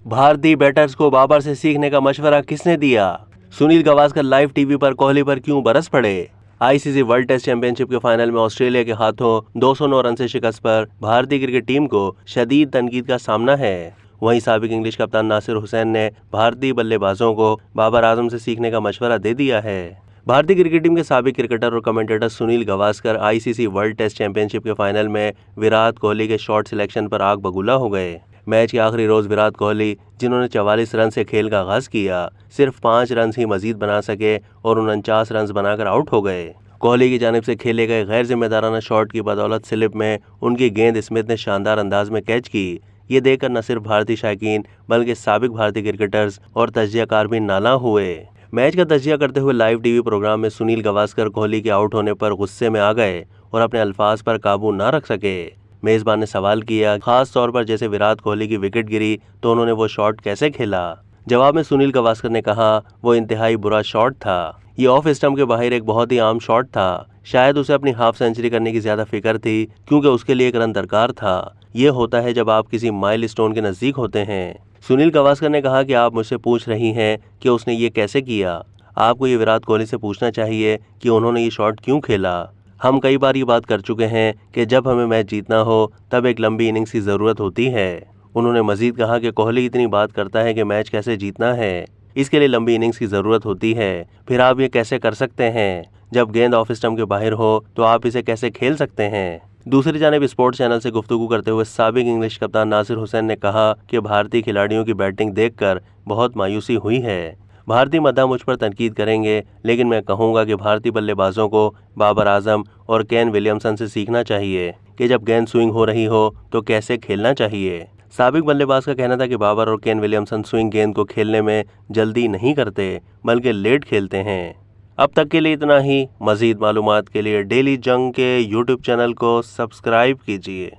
भारतीय बैटर्स को बाबर से सीखने का मशवरा किसने दिया? सुनील गावस्कर लाइव टीवी पर कोहली पर क्यों बरस पड़े? आईसीसी वर्ल्ड टेस्ट चैंपियनशिप के फाइनल में ऑस्ट्रेलिया के हाथों 209 रन से शिकस्त पर भारतीय क्रिकेट टीम को शदीद तनकीद का सामना है। वहीं साबिक इंग्लिश कप्तान नासिर हुसैन ने भारतीय बल्लेबाजों को बाबर आजम से सीखने का मशवरा दे दिया है। भारतीय क्रिकेट टीम के साबिक क्रिकेटर और commentator Sunil Gavaskar ICC world test championship के फाइनल में विराट कोहली के शॉट सिलेक्शन पर आग बबूला हो गए। मैच के आखिरी रोज विराट कोहली, जिन्होंने 44 रन से खेल का आगाज किया, सिर्फ 5 रन ही मजीद बना सके और 49 रन बनाकर आउट हो गए। कोहली की जानिब से खेले गए गैर जिम्मेदाराना शॉट की बदौलत स्लिप में उनकी गेंद स्मिथ ने शानदार अंदाज में कैच की। ये देखकर न सिर्फ भारतीय शायकीन बल्कि साबिक भारतीय क्रिकेटर्स और तजियाकार भी नाला हुए। मैच का तजिया करते हुए लाइव टीवी प्रोग्राम में सुनील गावस्कर कोहली के आउट होने पर गुस्से में आ गए और अपने अल्फाज पर काबू न रख सके। मेजबान ने सवाल किया, खास तौर पर जैसे विराट कोहली की विकेट गिरी तो उन्होंने वो शॉट कैसे खेला? जवाब में सुनील गावस्कर ने कहा, वो इंतहाई बुरा शॉट था। ये ऑफ स्टंप के बाहर एक बहुत ही आम शॉट था। शायद उसे अपनी हाफ सेंचुरी करने की ज्यादा फिक्र थी क्योंकि उसके लिए एक रन दरकार था। ये होता है जब आप किसी माइलस्टोन के नजदीक होते हैं। सुनील गावस्कर ने कहा कि आप मुझसे पूछ रही हैं कि उसने ये कैसे किया। आपको ये विराट कोहली से पूछना चाहिए कि उन्होंने ये शॉट क्यों खेला। हम कई बार ये बात कर चुके हैं कि जब हमें मैच जीतना हो तब एक लंबी इनिंग्स की ज़रूरत होती है। उन्होंने मजीद कहा कि कोहली इतनी बात करता है कि मैच कैसे जीतना है, इसके लिए लंबी इनिंग्स की ज़रूरत होती है। फिर आप ये कैसे कर सकते हैं? जब गेंद ऑफ स्टंप के बाहर हो तो आप इसे कैसे खेल सकते हैं? दूसरी जानिब स्पोर्ट्स चैनल से गुफ्तगू करते हुए साबिक इंग्लिश कप्तान नासिर हुसैन ने कहा कि भारतीय खिलाड़ियों की बैटिंग देखकर बहुत मायूसी हुई है। भारतीय मद्दाह मुझ पर तनकीद करेंगे, लेकिन मैं कहूँगा कि भारतीय बल्लेबाजों को बाबर आजम और केन विलियमसन से सीखना चाहिए कि जब गेंद स्विंग हो रही हो तो कैसे खेलना चाहिए। साबिक बल्लेबाज का कहना था कि बाबर और केन विलियमसन स्विंग गेंद को खेलने में जल्दी नहीं करते बल्कि लेट खेलते हैं। अब तक के लिए इतना ही। मज़ीद मालूमात के लिए डेली जंग के यूट्यूब चैनल को सब्सक्राइब कीजिए।